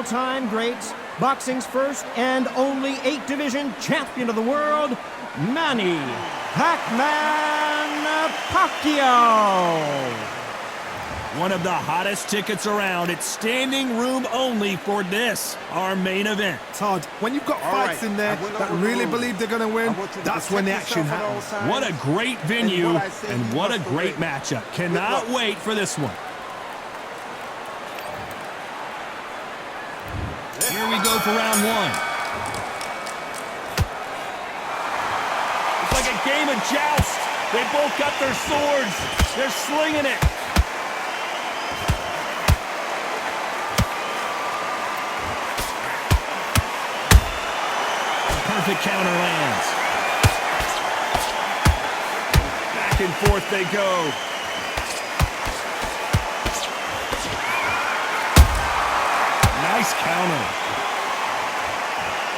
all-time greats, boxing's first and only 8-division champion of the world, Manny Pac-Man Pacquiao. One of the hottest tickets around. It's standing room only for this, our main event. Todd, when you've got fights in there that really believe they're going to win, that's when the action happens. What a great venue and what a great matchup. Cannot wait for this one. Here we go for round one. It's like a game of joust. They both got their swords. They're slinging it. Perfect counter lands. Back and forth they go. Nice counter.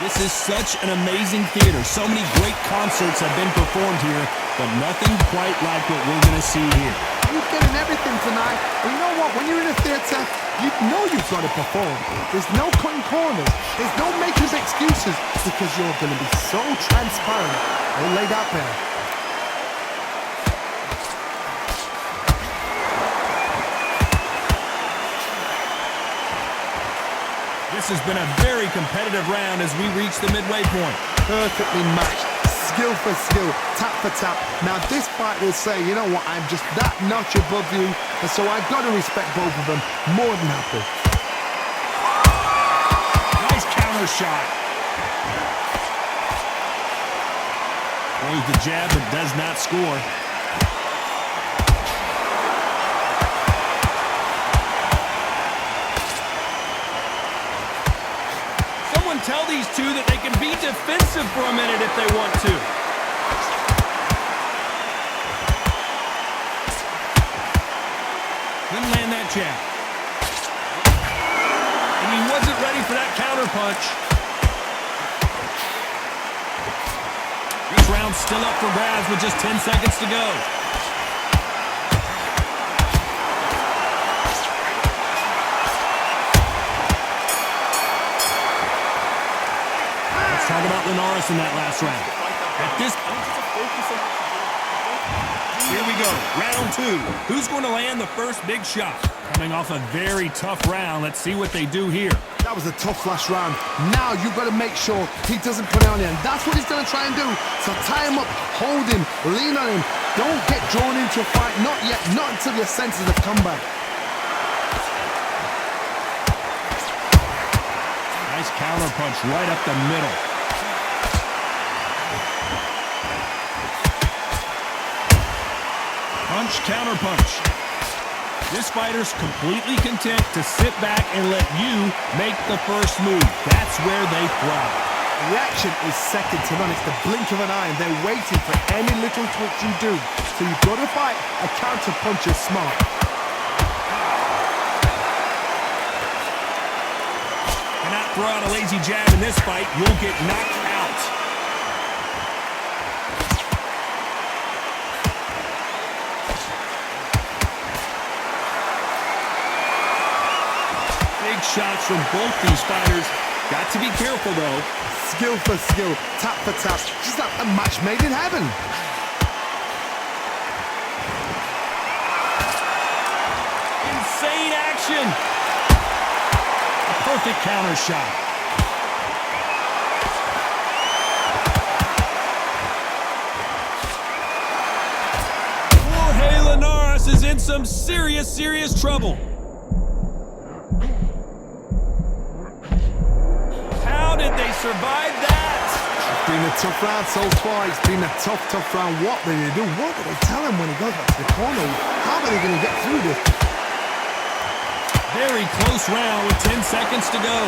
This is such an amazing theater. So many great concerts have been performed here, but nothing quite like what we're going to see here. You're getting everything tonight. And you know what? When you're in a theater, you know you've got to perform. There's no cutting corners. There's no making excuses because you're going to be so transparent. All laid out there. This has been a very competitive round as we reach the midway point. Perfectly matched. Skill for skill, tap for tap. Now this fight will say, you know what, I'm just that notch above you, and so I've got to respect both of them more than happy. Nice counter shot. Throws the jab but does not score. Someone tell these two that they can be defensive for a minute if they want to. Couldn't land that jab. And he wasn't ready for that counter punch. This round's still up for grabs with just 10 seconds to go. Let's talk about Linares in that last round. At this Here we go, round two. Who's going to land the first big shot? Coming off a very tough round. Let's see what they do here. That was a tough last round. Now you've got to make sure he doesn't put it on you, and that's what he's going to try and do. So tie him up, hold him, lean on him. Don't get drawn into a fight. Not yet, not until your senses have come back. Nice counter punch right up the middle. Punch, counter punch. This fighter's completely content to sit back and let you make the first move. That's where they thrive. Reaction is second to none. It's the blink of an eye, and they're waiting for any little touch you do. So you've got to fight a counter punch is smart. Cannot throw out a lazy jab in this fight. You'll get knocked out. Big shots from both these fighters. Got to be careful, though. Skill for skill, tap for tap. Just like a match made in heaven. Insane action. A perfect counter shot. Jorge Linares is in some serious trouble. How did they survive that? It's been a tough round so far. It's been a tough round. What did they do? What did they tell him when he goes back to the corner? How are they going to get through this? Very close round with 10 seconds to go.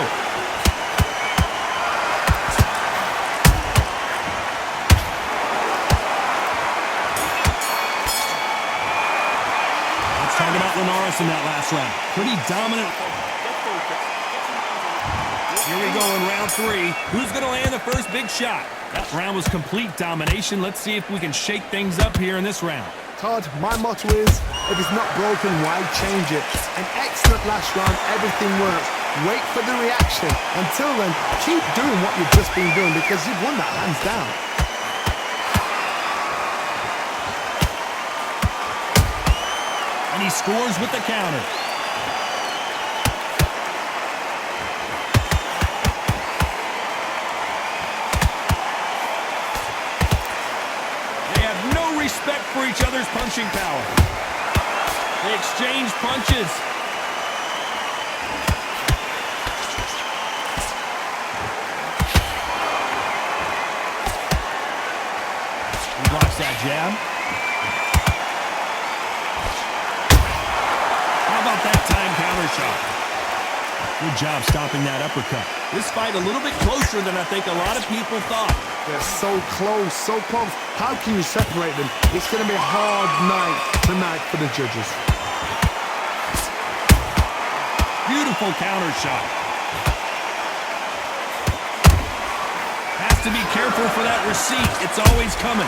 Let's talk about Linares in that last round. Pretty dominant. Here we go in round three. Who's going to land the first big shot? That round was complete domination. Let's see if we can shake things up here in this round. Todd, my motto is, if it's not broken, why change it? An excellent last round, everything works. wait for the reaction. Until then, keep doing what you've just been doing because you've won that hands down. And he scores with the counter. They have no respect for each other's punching power. They exchange punches. He blocks that jab. How about that time counter shot? Good job stopping that uppercut. This fight a little bit closer than I think a lot of people thought. They're so close, so close. How can you separate them? It's going to be a hard night tonight for the judges. Beautiful counter shot. Has to be careful for that receipt. It's always coming.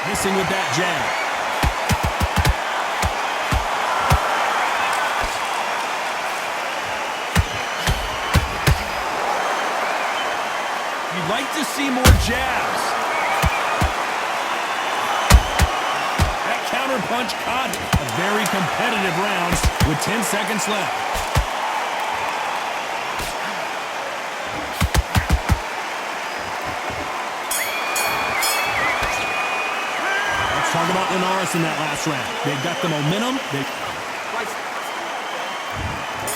Missing with that jab. You'd like to see more jabs. That counter punch caught it. A very competitive round with 10 seconds left. Talk about Linares in that last round. They've got the momentum.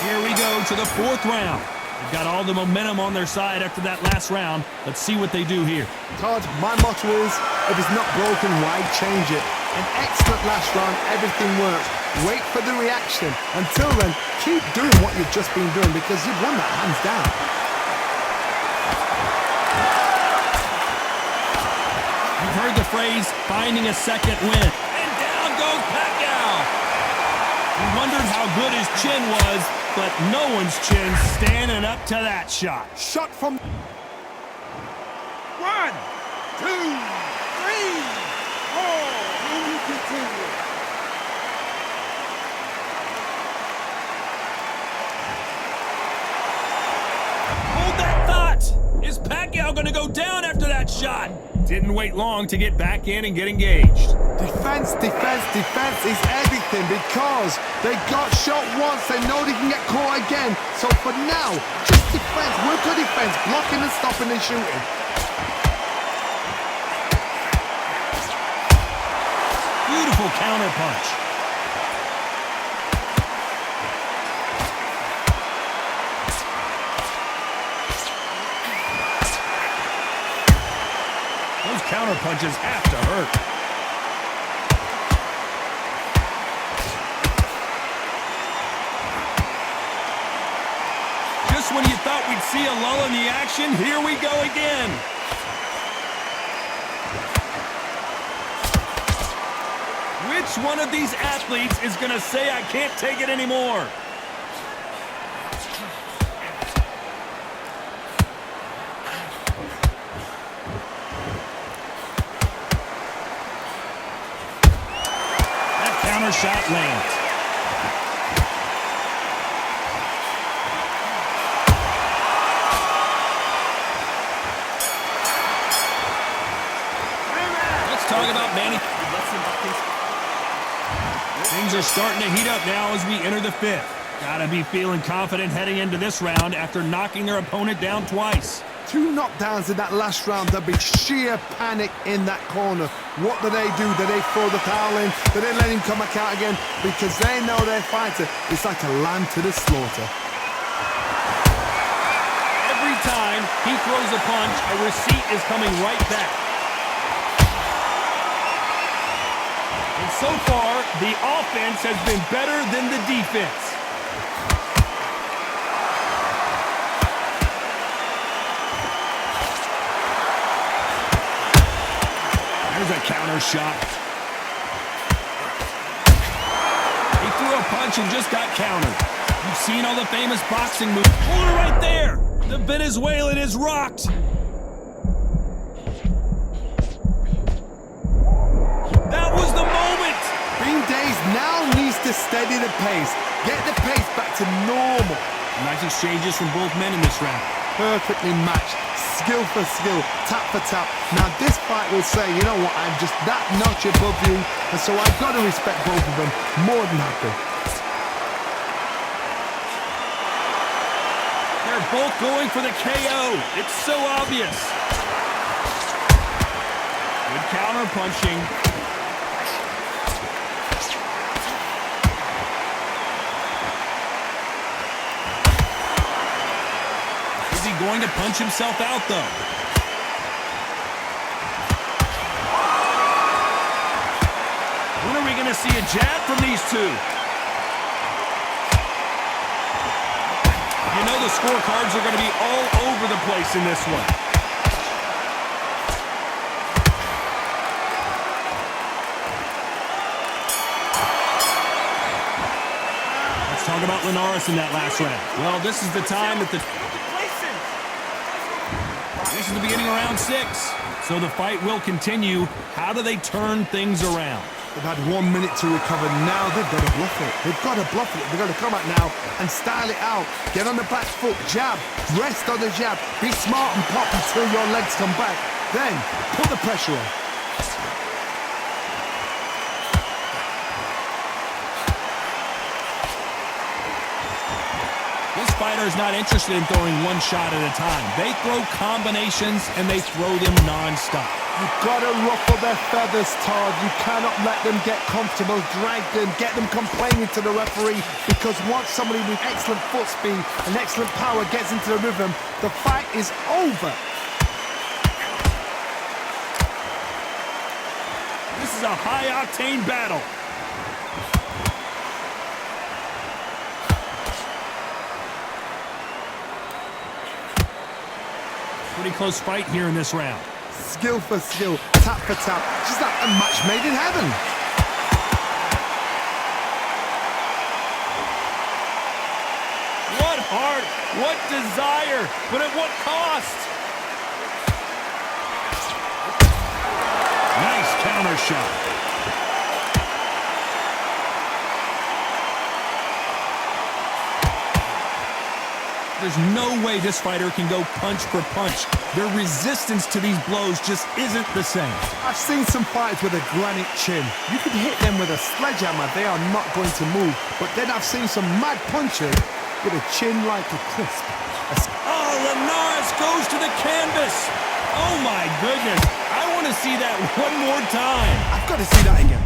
Here we go to the fourth round. They've got all the momentum on their side after that last round. Let's see what they do here. Todd, my motto is, if it's not broken, why change it? An excellent last round, everything works. Wait for the reaction. Until then, keep doing what you've just been doing because you've won that hands down. You've heard the phrase, finding a second win. And down goes Pacquiao. We wondered how good his chin was, but no one's chin standing up to that shot. Shot from... 1, 2, 3, 4. And we continue. Hold that thought. Is Pacquiao going to go down after that shot? Didn't wait long to get back in and get engaged. Defense, defense, defense is everything because they got shot once. They know they can get caught again. So for now, just defense. Work on defense. Blocking and stopping and shooting. Beautiful counter punch. Those counter punches have to hurt. Just when you thought we'd see a lull in the action, here we go again. Which one of these athletes is going to say, I can't take it anymore? Shot lands. Let's talk about Manny. Things are starting to heat up now as we enter the fifth. Gotta be feeling confident heading into this round after knocking their opponent down twice. 2 knockdowns in that last round. There'll be sheer panic in that corner. What do? Do they throw the towel in? Do they let him come back out again? Because they know their fighter is like a lamb to the slaughter. Every time he throws a punch, a receipt is coming right back. And so far, the offense has been better than the defense. There's a counter shot. He threw a punch and just got countered. You've seen all the famous boxing moves. Hold it right there. The Venezuelan is rocked. to normal. Nice exchanges from both men in this round. Perfectly matched, skill for skill, tap for tap. Now this fight will say, you know what, I'm just that notch above you, and so I've got to respect both of them more than happy. They're both going for the KO. It's so obvious. Good counter punching. Is he going to punch himself out, though? When are we going to see a jab from these two? You know the scorecards are going to be all over the place in this one. Let's talk about Linares in that last round. Well, this is the time that This is the beginning of round 6. So the fight will continue. How do they turn things around? They've had 1 minute to recover. Now they've got to bluff it. They've got to bluff it. They've got to come out now and style it out. Get on the back foot, jab, rest on the jab. Be smart and pop until your legs come back. Then put the pressure on. This fighter is not interested in throwing one shot at a time. They throw combinations and they throw them non-stop. You've got to ruffle their feathers, Todd. You cannot let them get comfortable, drag them, get them complaining to the referee, because once somebody with excellent foot speed and excellent power gets into the rhythm, the fight is over. This is a high-octane battle. Pretty close fight here in this round. Skill for skill, tap for tap. Just like a match made in heaven. What heart, what desire, but at what cost? Nice counter shot. There's no way this fighter can go punch for punch. Their resistance to these blows just isn't the same. I've seen some fighters with a granite chin. You could hit them with a sledgehammer, they are not going to move. But then I've seen some mad punchers with a chin like a crisp. Oh, Linares goes to the canvas. Oh my goodness. I want to see that one more time. I've got to see that again.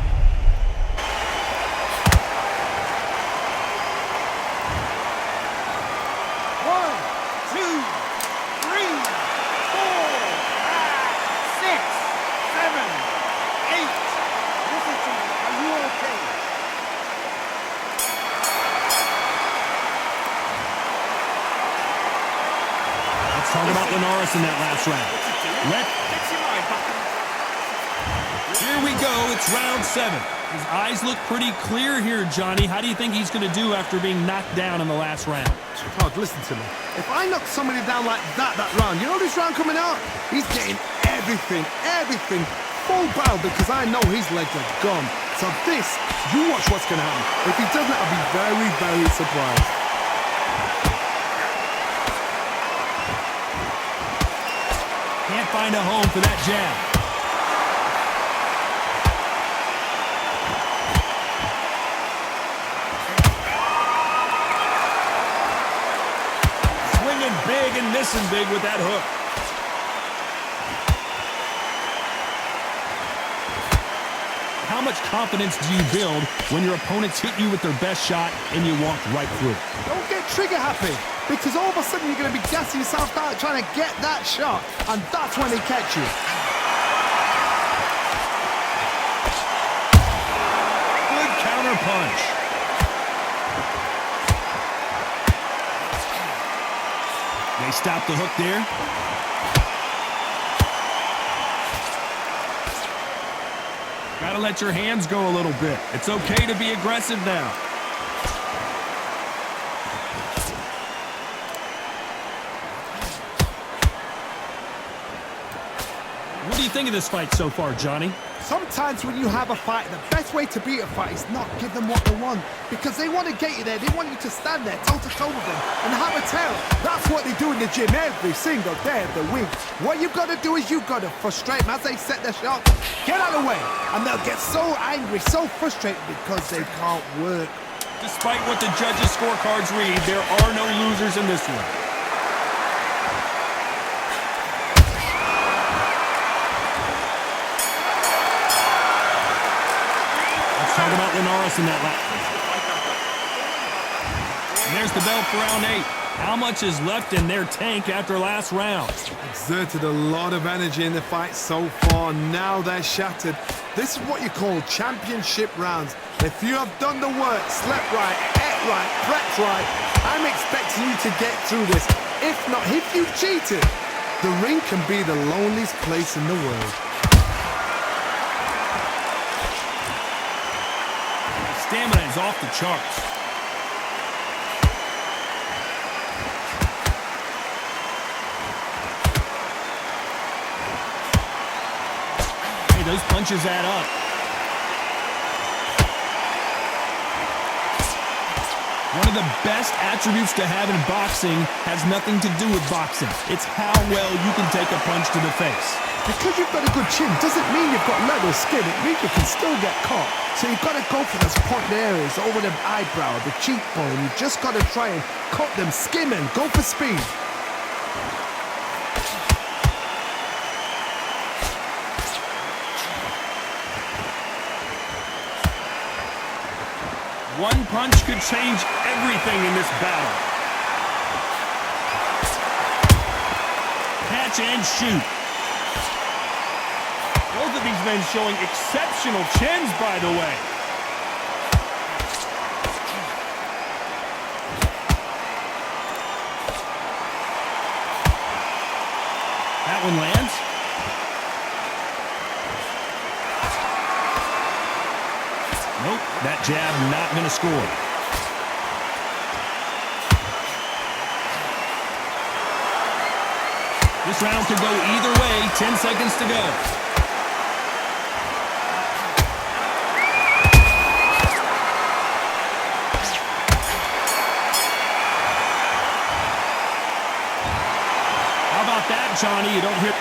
Talk about Linares in that last round. Here we go. It's round 7. His eyes look pretty clear here, Johnny. How do you think he's going to do after being knocked down in the last round? Todd, listen to me. If I knock somebody down like that round, you know this round coming out? He's getting everything, full barrel, because I know his legs are gone. So this, you watch what's going to happen. If he doesn't, I'll be very, very surprised. Can't find a home for that jab. Swinging big and missing big with that hook. How much confidence do you build when your opponents hit you with their best shot and you walk right through it? Don't get trigger happy, because all of a sudden you're going to be gassing yourself out trying to get that shot, and that's when they catch you. Good counter punch. They stop the hook there. Gotta let your hands go a little bit. It's okay to be aggressive now. What do you think of this fight so far, Johnny? Sometimes when you have a fight, the best way to beat a fight is not give them what they want. Because they want to get you there. They want you to stand there toe-to-toe with them and have a tell. That's what they do in the gym every single day of the week. What you've got to do is you've got to frustrate them as they set their shots. Get out of the way. And they'll get so angry, so frustrated because they can't work. Despite what the judges' scorecards read, there are no losers in this one. Talk about Linares in that lap. And there's the bell for round 8. How much is left in their tank after last round? Exerted a lot of energy in the fight so far. Now they're shattered. This is what you call championship rounds. If you have done the work, slept right, ate right, prepped right, I'm expecting you to get through this. If not, if you've cheated, the ring can be the loneliest place in the world. Stamina is off the charts. Hey, those punches add up. One of the best attributes to have in boxing has nothing to do with boxing. It's how well you can take a punch to the face. Because you've got a good chin doesn't mean you've got leather skin. It means you can still get caught. So you've got to go for those point areas over the eyebrow, the cheekbone. You've just got to try and cut them, skim and go for speed. One punch could change everything in this battle. Catch and shoot. Both of these men showing exceptional chins, by the way. That one lands. Nope, that jab not going to score. This round could go either way. 10 seconds to go. How about that, Johnny? You don't hear...